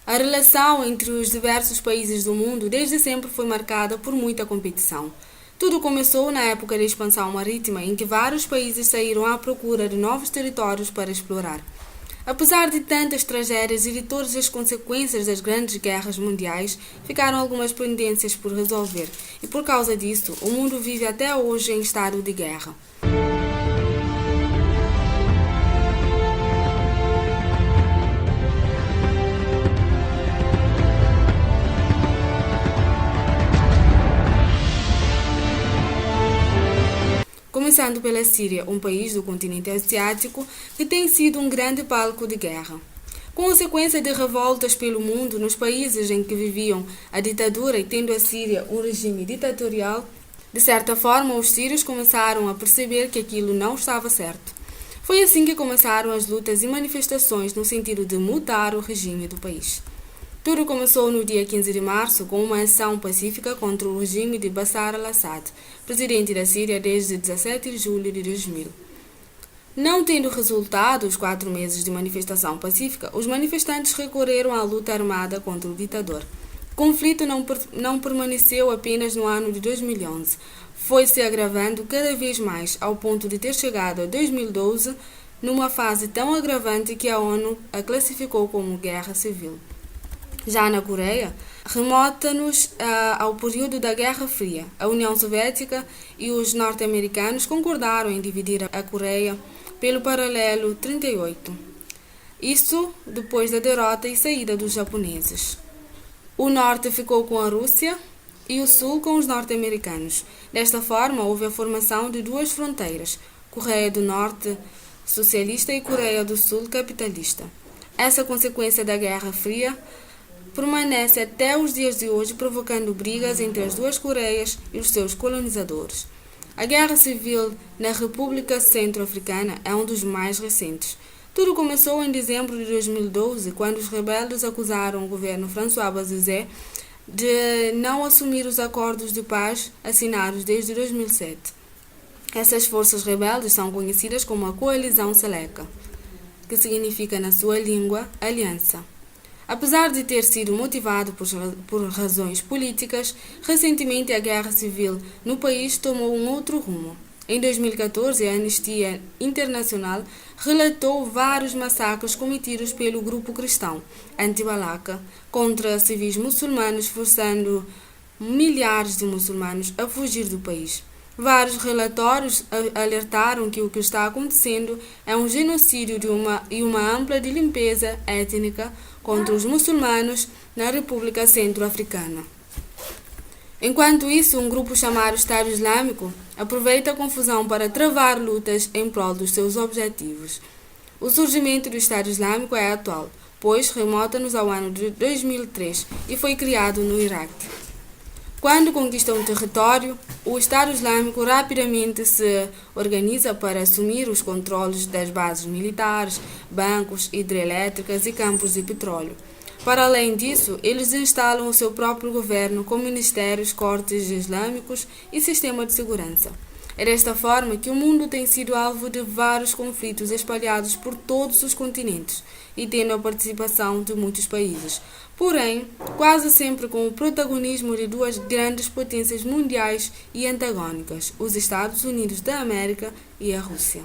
A relação entre os diversos países do mundo desde sempre foi marcada por muita competição. Tudo começou na época da expansão marítima, em que vários países saíram à procura de novos territórios para explorar. Apesar de tantas tragédias e de todas as consequências das grandes guerras mundiais, ficaram algumas pendências por resolver, e por causa disso, o mundo vive até hoje em estado de guerra. Começando pela Síria, um país do continente asiático que tem sido um grande palco de guerra. Com a sequência de revoltas pelo mundo nos países em que viviam a ditadura e tendo a Síria um regime ditatorial, de certa forma os sírios começaram a perceber que aquilo não estava certo. Foi assim que começaram as lutas e manifestações no sentido de mudar o regime do país. Tudo começou no dia 15 de março com uma ação pacífica contra o regime de Bashar al-Assad, presidente da Síria desde 17 de julho de 2000. Não tendo resultado os 4 meses de manifestação pacífica, os manifestantes recorreram à luta armada contra o ditador. O conflito não permaneceu apenas no ano de 2011, foi se agravando cada vez mais, ao ponto de ter chegado a 2012, numa fase tão agravante que a ONU a classificou como guerra civil. Já na Coreia, remota-nos ao período da Guerra Fria. A União Soviética e os norte-americanos concordaram em dividir a Coreia pelo paralelo 38. Isso depois da derrota e saída dos japoneses. O norte ficou com a Rússia e o sul com os norte-americanos. Desta forma, houve a formação de 2 fronteiras, Coreia do Norte socialista e Coreia do Sul capitalista. Essa consequência da Guerra Fria permanece até os dias de hoje, provocando brigas entre as 2 Coreias e os seus colonizadores. A guerra civil na República Centro-Africana é um dos mais recentes. Tudo começou em dezembro de 2012, quando os rebeldes acusaram o governo François Bozizé de não assumir os acordos de paz assinados desde 2007. Essas forças rebeldes são conhecidas como a Coalizão Seleka, que significa na sua língua aliança. Apesar de ter sido motivado por razões políticas, recentemente a guerra civil no país tomou um outro rumo. Em 2014, a Anistia Internacional relatou vários massacres cometidos pelo grupo cristão anti-Balaka contra civis muçulmanos, forçando milhares de muçulmanos a fugir do país. Vários relatórios alertaram que o que está acontecendo é um genocídio e uma ampla de limpeza étnica contra os muçulmanos na República Centro-Africana. Enquanto isso, um grupo chamado Estado Islâmico aproveita a confusão para travar lutas em prol dos seus objetivos. O surgimento do Estado Islâmico é atual, pois remota-nos ao ano de 2003 e foi criado no Iraque. Quando conquista um território, o Estado Islâmico rapidamente se organiza para assumir os controles das bases militares, bancos, hidrelétricas e campos de petróleo. Para além disso, eles instalam o seu próprio governo com ministérios, cortes islâmicos e sistema de segurança. É desta forma que o mundo tem sido alvo de vários conflitos espalhados por todos os continentes e tendo a participação de muitos países. Porém, quase sempre com o protagonismo de 2 grandes potências mundiais e antagônicas, os Estados Unidos da América e a Rússia.